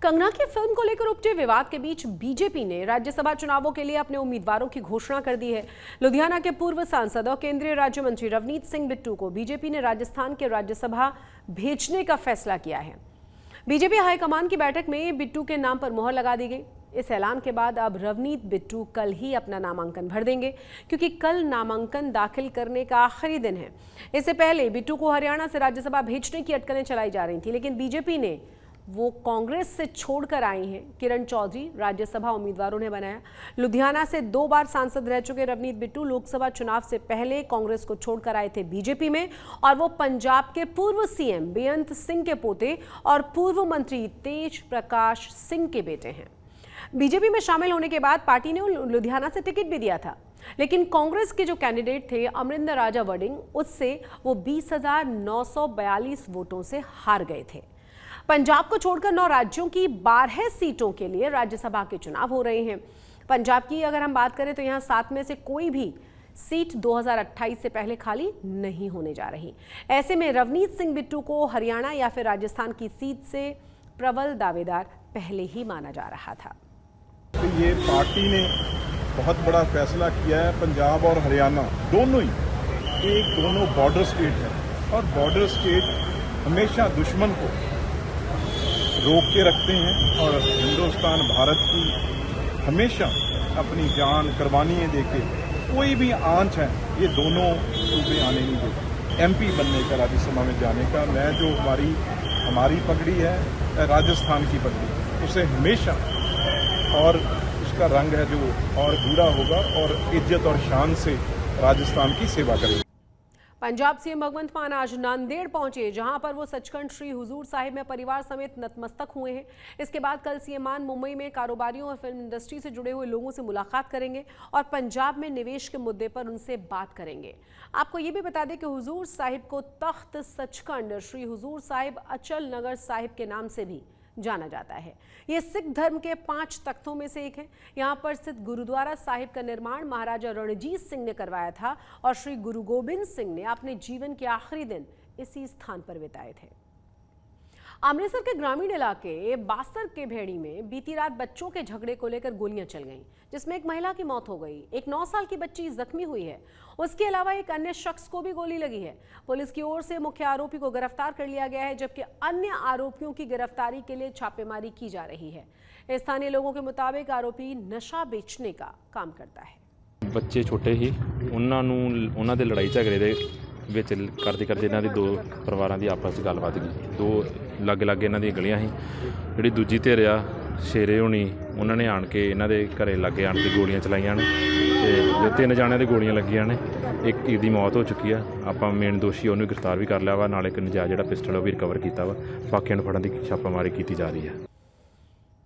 कंगना की फिल्म को लेकर उपजे विवाद के बीच बीजेपी ने राज्यसभा चुनावों के लिए अपने उम्मीदवारों की घोषणा कर दी है। लुधियाना के पूर्व सांसद और केंद्रीय राज्य मंत्री रवनीत सिंह बिट्टू को बीजेपी ने राजस्थान के राज्यसभा भेजने का फैसला किया है। बीजेपी हाईकमान की बैठक में बिट्टू के नाम पर मोहर लगा दी गई। इस ऐलान के बाद अब रवनीत बिट्टू कल ही अपना नामांकन भर देंगे, क्योंकि कल नामांकन दाखिल करने का आखिरी दिन है। इससे पहले बिट्टू को हरियाणा से राज्यसभा भेजने की अटकलें चलाई जा रही थी, लेकिन बीजेपी ने वो कांग्रेस से छोड़कर आई हैं। किरण चौधरी राज्यसभा उम्मीदवारों ने बनाया। लुधियाना से 2 बार सांसद रह चुके रवनीत बिट्टू लोकसभा चुनाव से पहले कांग्रेस को छोड़कर आए थे बीजेपी में, और वो पंजाब के पूर्व सीएम बेअंत सिंह के पोते और पूर्व मंत्री तेज प्रकाश सिंह के बेटे हैं। बीजेपी में शामिल होने के बाद पार्टी ने लुधियाना से टिकट भी दिया था, लेकिन कांग्रेस के जो कैंडिडेट थे अमरिंदर राजा वडिंग, उससे वो 20,942 वोटों से हार गए थे। पंजाब को छोड़कर 9 राज्यों की 12 सीटों के लिए राज्यसभा के चुनाव हो रहे हैं। पंजाब की अगर हम बात करें तो यहाँ 7 में से कोई भी सीट 2028 से पहले खाली नहीं होने जा रही। ऐसे में रवनीत सिंह बिट्टू को हरियाणा या फिर राजस्थान की सीट से प्रबल दावेदार पहले ही माना जा रहा था। ये पार्टी ने बहुत बड़ा फैसला किया है। पंजाब और हरियाणा दोनों बॉर्डर स्टेट है, और बॉर्डर स्टेट हमेशा दुश्मन को रोक के रखते हैं, और हिंदुस्तान भारत की हमेशा अपनी जान कुर्बानियां देके कोई भी आंच है ये दोनों सूबे आने नहीं देते। एमपी बनने का, राज्यसभा में जाने का, मैं जो हमारी पगड़ी है राजस्थान की पगड़ी, उसे हमेशा, और उसका रंग है जो और गूढ़ा होगा, और इज्जत और शान से राजस्थान की सेवा करेगा। पंजाब सीएम भगवंत मान आज नांदेड़ पहुंचे, जहां पर वो सचखंड श्री हुजूर साहिब में परिवार समेत नतमस्तक हुए हैं। इसके बाद कल सीएम मान मुंबई में कारोबारियों और फिल्म इंडस्ट्री से जुड़े हुए लोगों से मुलाकात करेंगे और पंजाब में निवेश के मुद्दे पर उनसे बात करेंगे। आपको ये भी बता दें कि हुजूर साहिब को तख्त सचखंड श्री हुजूर साहिब अचल नगर साहिब के नाम से भी जाना जाता है। ये सिख धर्म के 5 तख्तों में से एक है। यहाँ पर स्थित गुरुद्वारा साहिब का निर्माण महाराजा रणजीत सिंह ने करवाया था, और श्री गुरु गोबिंद सिंह ने अपने जीवन के आखिरी दिन इसी स्थान पर बिताए थे। अमृतसर के ग्रामीण इलाके बासर के भेड़ी में बीती रात बच्चों के झगड़े को लेकर गोलियां चल गईं, जिसमें एक महिला की मौत हो गई। एक 9 साल की बच्ची जख्मी हुई है। उसके अलावा एक अन्य शख्स को भी गोली लगी है। पुलिस की ओर से मुख्य आरोपी को गिरफ्तार कर लिया गया है, जबकि अन्य आरोपियों की गिरफ्तारी के लिए छापेमारी की जा रही है। स्थानीय लोगों के मुताबिक आरोपी नशा बेचने का काम करता है। बच्चे छोटे ही उन्होंने लड़ाई झगड़े ਦੇ ਵਿੱਚ ਕਰਦੇ ਇਹਨਾਂ ਦੀ 2 ਪਰਿਵਾਰਾਂ ਦੀ ਆਪਸ 'ਚ ਗੱਲਬਾਤ ਗਈ। 2 ਲੱਗ ਇਹਨਾਂ ਦੀਆਂ ਗਲੀਆਂ ਸੀ। ਜਿਹੜੀ ਦੂਜੀ ਧਿਰ ਆ ਸ਼ੇਰੇ ਹੋਣੀ, ਉਹਨਾਂ ਨੇ ਆਣ ਕੇ ਇਹਨਾਂ ਦੇ ਘਰੇ ਲਾਗੇ ਆਣ ਕੇ ਗੋਲੀਆਂ ਚਲਾਈਆਂ ਨੇ, ਤੇ ਜੋ 3 ਜਾਣਿਆਂ ਦੇ ਗੋਲੀਆਂ ਲੱਗੀਆਂ ਨੇ। ਇੱਕ ਦੀ ਮੌਤ ਹੋ ਚੁੱਕੀ ਆ। ਆਪਾਂ ਮੇਨ ਦੋਸ਼ੀ ਉਹਨੂੰ ਗ੍ਰਿਫਤਾਰ ਵੀ ਕਰ ਲਿਆ ਵਾ, ਨਾਲ ਇੱਕ ਨਜਾਇਜ਼ ਜਿਹੜਾ ਪਿਸਟਲ ਉਹ ਵੀ ਰਿਕਵਰ ਕੀਤਾ ਵਾ। ਬਾਕੀਆਂ ਨੂੰ ਫੜਨ ਦੀ ਛਾਪਾਮਾਰੀ ਕੀਤੀ ਜਾ ਰਹੀ ਹੈ।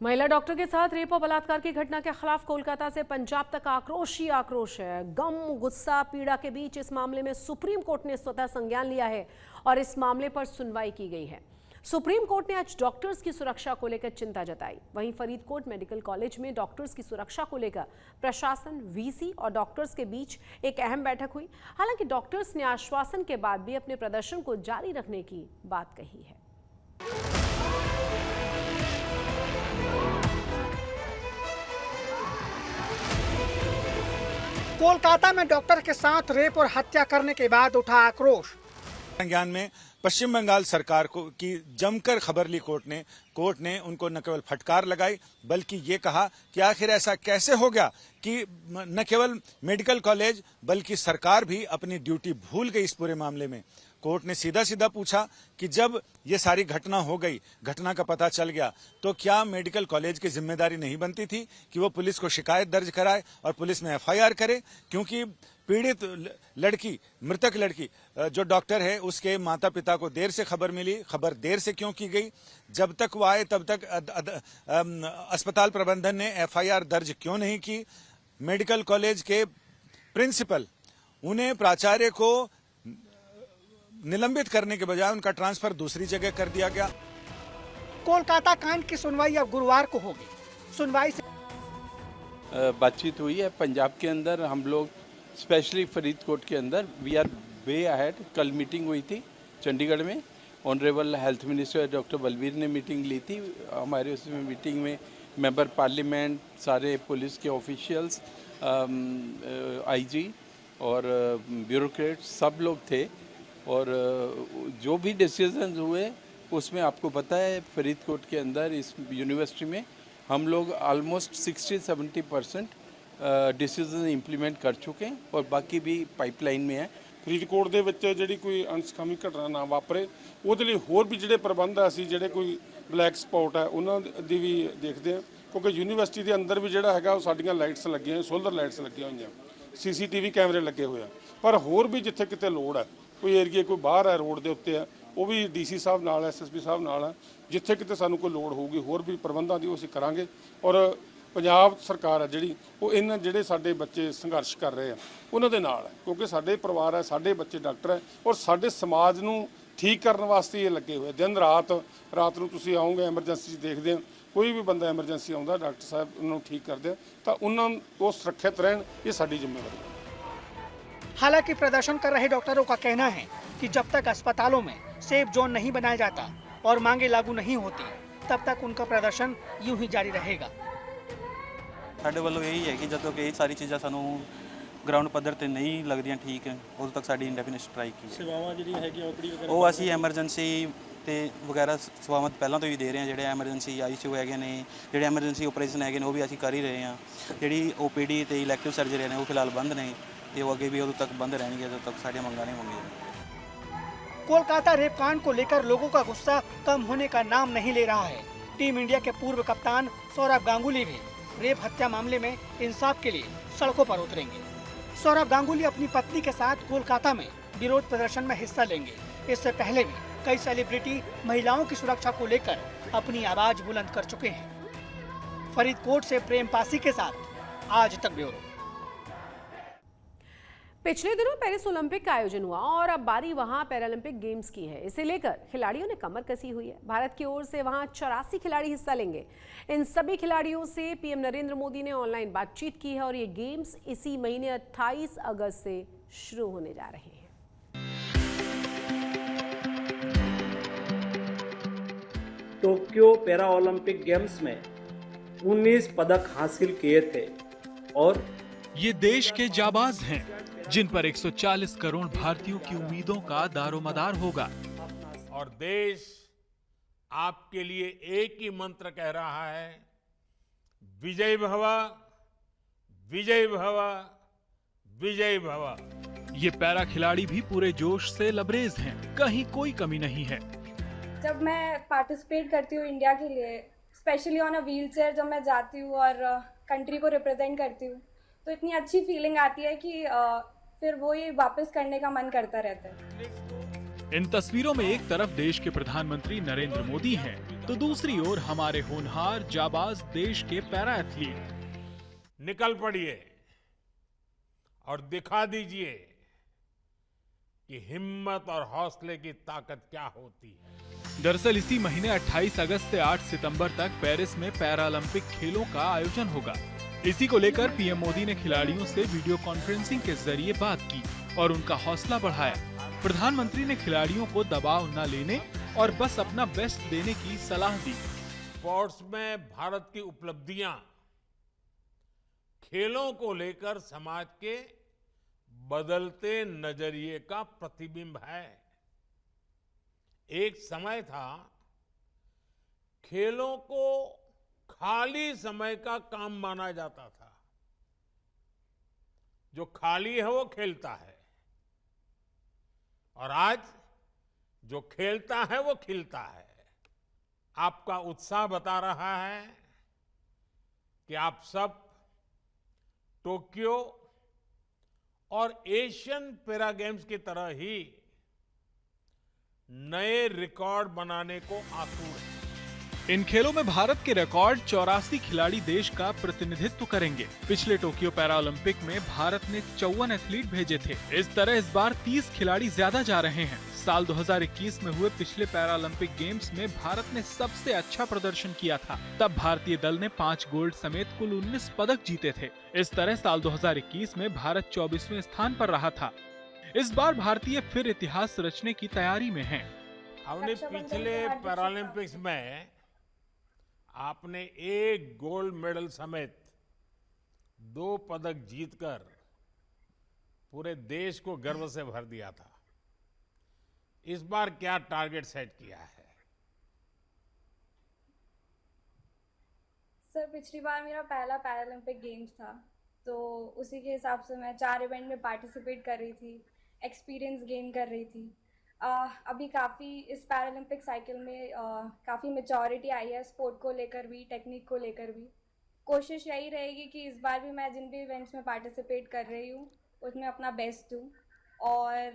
महिला डॉक्टर के साथ रेप और बलात्कार की घटना के खिलाफ कोलकाता से पंजाब तक आक्रोश ही आक्रोश है। गम, गुस्सा, पीड़ा के बीच इस मामले में सुप्रीम कोर्ट ने स्वतः संज्ञान लिया है और इस मामले पर सुनवाई की गई है। सुप्रीम कोर्ट ने आज डॉक्टर्स की सुरक्षा को लेकर चिंता जताई। वहीं फरीदकोट मेडिकल कॉलेज में डॉक्टर्स की सुरक्षा को लेकर प्रशासन, वीसी और डॉक्टर्स के बीच एक अहम बैठक हुई। हालांकि डॉक्टर्स ने आश्वासन के बाद भी अपने प्रदर्शन को जारी रखने की बात कही है। कोलकाता में डॉक्टर के साथ रेप और हत्या करने के बाद उठा आक्रोश। संज्ञान में पश्चिम बंगाल सरकार को की जमकर खबर ली कोर्ट ने उनको न केवल फटकार लगाई, बल्कि ये कहा कि आखिर ऐसा कैसे हो गया कि न केवल मेडिकल कॉलेज बल्कि सरकार भी अपनी ड्यूटी भूल गई इस पूरे मामले में। कोर्ट ने सीधा पूछा कि जब ये सारी घटना हो गई, घटना का पता चल गया, तो क्या मेडिकल कॉलेज की जिम्मेदारी नहीं बनती थी कि वो पुलिस को शिकायत दर्ज कराए और पुलिस में एफआईआर करे? क्योंकि पीड़ित लड़की, मृतक लड़की जो डॉक्टर है, उसके माता पिता को देर से खबर मिली। खबर देर से क्यों की गई? जब तक वो आए तब तक अस्पताल प्रबंधन ने एफआईआर दर्ज क्यों नहीं की? मेडिकल कॉलेज के प्रिंसिपल, उन्हें प्राचार्य को निलंबित करने के बजाय उनका ट्रांसफर दूसरी जगह कर दिया गया। कोलकाता कांड की सुनवाई अब गुरुवार को होगी। सुनवाई से बातचीत हुई है पंजाब के अंदर। हम लोग स्पेशली फरीदकोट के अंदर वी आर वे अहेड। कल मीटिंग हुई थी चंडीगढ़ में, honourable health minister doctor Balbir ने मीटिंग ली थी। हमारे उसमें मीटिंग में मेंबर पार्लियामेंट, सारे पुलिस के ऑफिशियल्स, आईजी और ब्यूरोक्रेट सब लोग थे। और जो भी डिसीजंस हुए उसमें आपको पता है फरीदकोट के अंदर इस यूनिवर्सिटी में हम लोग ऑलमोस्ट 60-70% डिसीजन इंप्लीमेंट कर चुके हैं और बाकी भी ਪਾਈਪਲਾਈਨ में है। ਫਰੀਦਕੋਟ ਦੇ ਵਿੱਚ ਜਿਹੜੀ ਕੋਈ ਅਣਸਖਾਮੀ ਘਟਨਾ ਨਾ ਵਾਪਰੇ ਉਹਦੇ ਲਈ ਹੋਰ ਵੀ ਜਿਹੜੇ ਪ੍ਰਬੰਧ ਆ ਅਸੀਂ ਜਿਹੜੇ ਕੋਈ ਬਲੈਕ ਸਪੌਟ ਹੈ ਉਹਨਾਂ ਦੀ ਵੀ ਦੇਖਦੇ ਹਾਂ, ਕਿਉਂਕਿ ਯੂਨੀਵਰਸਿਟੀ ਦੇ ਅੰਦਰ ਵੀ ਜਿਹੜਾ ਹੈਗਾ ਉਹ ਸਾਡੀਆਂ ਲਾਈਟਸ ਲੱਗੀਆਂ ਹੋਈਆਂ, ਸੋਲਰ ਲਾਈਟਸ ਲੱਗੀਆਂ ਹੋਈਆਂ, ਸੀਸੀਟੀਵੀ ਕੈਮਰੇ ਲੱਗੇ ਹੋਏ ਆ। ਪਰ ਹੋਰ ਵੀ ਜਿੱਥੇ ਕਿਤੇ ਲੋੜ ਹੈ, ਕੋਈ ਏਰੀਆ ਕੋਈ ਬਾਹਰ ਹੈ ਰੋਡ ਦੇ ਉੱਤੇ ਆ, ਉਹ ਵੀ ਡੀਸੀ ਸਾਹਿਬ ਨਾਲ ਐਸਐਸਪੀ ਸਾਹਿਬ ਨਾਲ ਆ, ਜਿੱਥੇ ਕਿਤੇ ਸਾਨੂੰ ਕੋਈ ਲੋੜ ਹੋਊਗੀ ਹੋਰ ਵੀ ਪ੍ਰਬੰਧਾਂ ਦੀ ਉਹ ਅਸੀਂ ਕਰਾਂਗੇ। ਔਰ ਪੰਜਾਬ ਸਰਕਾਰ ਹੈ ਜਿਹੜੀ ਉਹ ਇਹਨਾਂ ਜਿਹੜੇ ਸਾਡੇ ਬੱਚੇ ਸੰਘਰਸ਼ ਕਰ ਰਹੇ ਆ ਉਹਨਾਂ ਦੇ ਨਾਲ ਹੈ, ਕਿਉਂਕਿ ਸਾਡੇ ਪਰਿਵਾਰ ਹੈ, ਸਾਡੇ ਬੱਚੇ ਡਾਕਟਰ ਹੈ ਔਰ ਸਾਡੇ ਸਮਾਜ ਨੂੰ ਠੀਕ ਕਰਨ ਵਾਸਤੇ ਇਹ ਲੱਗੇ ਹੋਏ ਦਿਨ ਰਾਤ ਨੂੰ ਤੁਸੀਂ ਆਓਗੇ ਐਮਰਜੈਂਸੀ 'ਚ ਦੇਖਦੇ ਆ ਕੋਈ ਵੀ ਬੰਦਾ ਐਮਰਜੈਂਸੀ ਆਉਂਦਾ ਡਾਕਟਰ ਸਾਹਿਬ ਉਹਨੂੰ ਠੀਕ ਕਰਦੇ ਆ ਤਾਂ ਉਹਨਾਂ ਉਹ ਸੁਰੱਖਿਅਤ ਰਹਿਣ, ਇਹ ਸਾਡੀ ਜ਼ਿੰਮੇਵਾਰੀ ਹੈ। हालांकि प्रदर्शन कर रहे डॉक्टरों का कहना है कि जब तक अस्पतालों में सेफ जोन नहीं बनाया जाता और मांगे लागू नहीं होती तब तक उनका प्रदर्शन यूं ही जारी रहेगा। ਸਾਡੇ ਵੱਲੋਂ ਇਹੀ ਹੈ ਕਿ ਜਦੋਂ ਕਿ ਇਹ ਸਾਰੀ ਚੀਜ਼ਾਂ ਸਾਨੂੰ ਗਰਾਊਂਡ ਪੱਧਰ ਤੇ ਨਹੀਂ ਲੱਗਦੀਆਂ ਠੀਕ ਉਦੋਂ ਤੱਕ ਸਾਡੀ ਇੰਡੈਫੀਨਿਟ ਸਟ੍ਰਾਈਕ ਹੀ ਹੈ। ਸੇਵਾਵਾਂ ਜਿਹੜੀਆਂ ਹੈਗੀਆਂ ਓਪੀਡੀ ਵਗੈਰਾ ਉਹ ਅਸੀਂ ਐਮਰਜੈਂਸੀ ਤੇ ਵਗੈਰਾ ਸੇਵਾਵਾਂ ਪਹਿਲਾਂ ਤੋਂ ਹੀ ਦੇ ਰਹੇ ਹਾਂ। ਜਿਹੜੇ ਐਮਰਜੈਂਸੀ ਆਈਸੀਯੂ ਹੈਗੇ ਨੇ, ਜਿਹੜੇ ਐਮਰਜੈਂਸੀ ਆਪਰੇਸ਼ਨ ਹੈਗੇ ਨੇ ਉਹ ਵੀ ਅਸੀਂ ਕਰ ਹੀ ਰਹੇ ਹਾਂ। ਜਿਹੜੀ ਓਪੀਡੀ ਤੇ ਇਲੈਕਟਿਵ ਸਰਜਰੀ ਨੇ ਉਹ ਫਿਲਹਾਲ ਬੰਦ ਨੇ ਤੇ ਉਹ ਅੱਗੇ ਵੀ ਉਦੋਂ ਤੱਕ ਬੰਦ ਰਹਿਣਗੇ ਜਦੋਂ ਤੱਕ ਸਾਡੀਆਂ ਮੰਗਾਂ ਨਹੀਂ ਹੋਣਗੀਆਂ। कोलकाता रेप कांड को लेकर लोगों का गुस्सा कम होने का नाम नहीं ले रहा है। टीम इंडिया के पूर्व कप्तान सौरभ गांगुली भी रेप हत्या मामले में इंसाफ के लिए सड़कों पर उतरेंगे। सौरभ गांगुली अपनी पत्नी के साथ कोलकाता में विरोध प्रदर्शन में हिस्सा लेंगे। इससे पहले भी कई सेलिब्रिटी महिलाओं की सुरक्षा को लेकर अपनी आवाज बुलंद कर चुके हैं। फरीदकोट से प्रेम पासी के साथ आज तक ब्यूरो। पिछले दिनों पेरिस ओलंपिक का आयोजन हुआ और अब बारी वहां पैरालंपिक गेम्स की है। इसे लेकर खिलाड़ियों ने कमर कसी हुई है। भारत की ओर से वहां 84 खिलाड़ी हिस्सा लेंगे। इन सभी खिलाड़ियों से पीएम नरेंद्र मोदी ने ऑनलाइन बातचीत की है और ये गेम्स इसी महीने 28 अगस्त से शुरू होने जा रहे हैं। टोक्यो पैरा ओलंपिक गेम्स में 19 पदक हासिल किए थे और ये देश के जाबाज हैं जिन पर 140 करोड़ भारतीयों की उम्मीदों का दारोमदार होगा। और देश आपके लिए एक ही मंत्र कह रहा है, विजय भव, विजय भव, विजय भव। ये पैरा खिलाड़ी भी पूरे जोश से लबरेज हैं, कहीं कोई कमी नहीं है। जब मैं पार्टिसिपेट करती हूँ इंडिया के लिए, specially on a wheel chair जब मैं जाती हूँ और कंट्री को रिप्रेजेंट करती हूँ तो इतनी अच्छी फीलिंग आती है कि फिर वो ये वापस करने का मन करता रहता है। इन तस्वीरों में एक तरफ देश के प्रधानमंत्री नरेंद्र मोदी हैं, तो दूसरी ओर हमारे होनहार जाबाज देश के पैरा एथलीट। निकल पड़िए और दिखा दीजिए कि हिम्मत और हौसले की ताकत क्या होती है। दरअसल इसी महीने 28 अगस्त से 8 सितंबर तक पेरिस में पैरालंपिक खेलों का आयोजन होगा। इसी को लेकर पीएम मोदी ने खिलाड़ियों से वीडियो कॉन्फ्रेंसिंग के जरिए बात की और उनका हौसला बढ़ाया। प्रधानमंत्री ने खिलाड़ियों को दबाव न लेने और बस अपना बेस्ट देने की सलाह दी। स्पोर्ट्स में भारत की उपलब्धियां खेलों को लेकर समाज के बदलते नजरिए का प्रतिबिंब है। एक समय था खेलों को खाली समय का काम माना जाता था। जो खाली है वो खेलता है और आज जो खेलता है वो खिलता है। आपका उत्साह बता रहा है कि आप सब टोक्यो और एशियन पैरा गेम्स की तरह ही नए रिकॉर्ड बनाने को आतुर हैं। इन खेलों में भारत के रिकॉर्ड 84 खिलाड़ी देश का प्रतिनिधित्व करेंगे। पिछले टोक्यो पैरा ओलंपिक में भारत ने 54 एथलीट भेजे थे। इस तरह इस बार 30 खिलाड़ी ज्यादा जा रहे हैं। साल 2021 में हुए पिछले पैरा ओलंपिक गेम्स में भारत ने सबसे अच्छा प्रदर्शन किया था। तब भारतीय दल ने 5 गोल्ड समेत कुल 19 पदक जीते थे। इस तरह साल 2021 में भारत 24वें स्थान पर रहा था। इस बार भारतीय फिर इतिहास रचने की तैयारी में हैं। हमने रक्षाबंधन पिछले की हार्दिक पैरालंपिक्स में आपने एक गोल्ड मेडल समेत 2 पदक जीतकर पूरे देश को गर्व से भर दिया था। इस बार क्या टारगेट सेट किया है? सर पिछली बार मेरा पहला पैरालंपिक गेम्स था, तो उसी के हिसाब से मैं 4 इवेंट में पार्टिसिपेट कर रही थी, एक्सपीरियंस गेन कर रही थी। अभी काफ़ी इस पैरालंपिक साइकिल में काफ़ी मैच्योरिटी आई है, स्पोर्ट को लेकर भी, टेक्निक को लेकर भी। कोशिश यही रहेगी कि इस बार भी मैं जिन भी इवेंट्स में पार्टिसिपेट कर रही हूँ उसमें अपना बेस्ट दूँ। और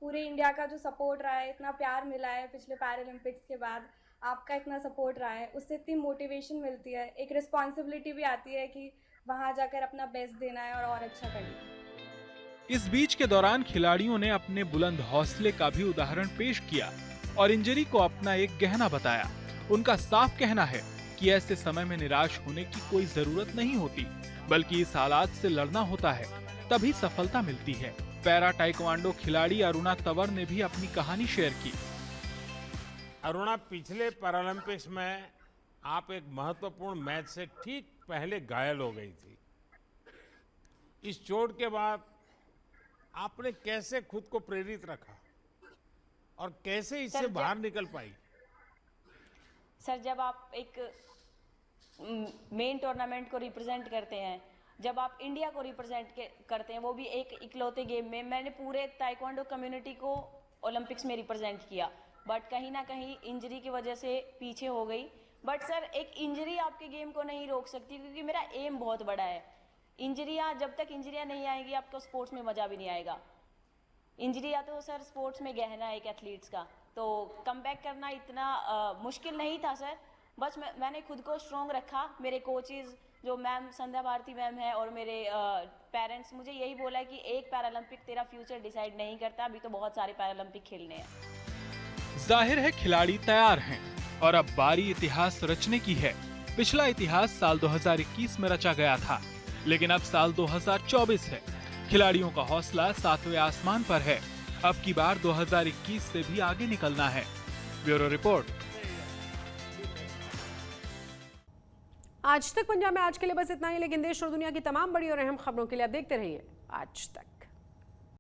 पूरे इंडिया का जो सपोर्ट रहा है, इतना प्यार मिला है पिछले पैरालंपिक्स के बाद, आपका इतना सपोर्ट रहा है, उससे इतनी मोटिवेशन मिलती है, एक रिस्पॉन्सिबिलिटी भी आती है कि वहाँ जाकर अपना बेस्ट देना है और अच्छा करना है। इस बीच के दौरान खिलाड़ियों ने अपने बुलंद हौसले का भी उदाहरण पेश किया और इंजरी को अपना एक गहना बताया। उनका साफ कहना है कि ऐसे समय में निराश होने की कोई जरूरत नहीं होती, बल्कि इस हालात से लड़ना होता है, तभी सफलता मिलती है। पैरा टाइक्वांडो खिलाड़ी अरुणा तंवर ने भी अपनी कहानी शेयर की। अरुणा, पिछले पैरालंपिक्स में आप एक महत्वपूर्ण मैच से ठीक पहले घायल हो गई थी। इस चोट के बाद आपने कैसे खुद को प्रेरित रखा और कैसे इससे बाहर निकल पाई? सर, जब आप एक मेन टूर्नामेंट को रिप्रेजेंट करते हैं, जब आप इंडिया को रिप्रेजेंट करते हैं, वो भी एक इकलौते गेम में, मैंने पूरे ताइक्वांडो कम्युनिटी को ओलंपिक्स में रिप्रेजेंट किया, बट कहीं ना कहीं इंजरी की वजह से पीछे हो गई। बट सर, एक इंजरी आपके गेम को नहीं रोक सकती, क्योंकि मेरा एम बहुत बड़ा है। जब तक इंजरियां नहीं आएंगी, आपको स्पोर्ट्स में मजा भी नहीं आएगा। इंजरियां तो सर स्पोर्ट्स में गहना है एक एथलीट्स का, तो कमबैक करना इतना मुश्किल नहीं था सर। बस मैंने खुद को स्ट्रॉन्ग रखा। मेरे कोचेज जो मैम संध्या भारती मैम है और मेरे पेरेंट्स, मुझे यही बोला कि एक पैरालंपिक तेरा फ्यूचर डिसाइड नहीं करता, अभी तो बहुत सारे पैरालंपिक खेलने हैं। जाहिर है खिलाड़ी तैयार हैं और अब बारी इतिहास रचने की है। पिछला इतिहास साल 2021 में रचा गया था, लेकिन अब साल 2024 है। खिलाड़ियों का हौसला 7वें आसमान पर है। अब की बार 2021 से भी आगे निकलना है। Bureau report. आज तक पंजाब में आज के लिए बस इतना ही, लेकिन देश और दुनिया की तमाम बड़ी और अहम खबरों के लिए आप देखते रहिए आज तक।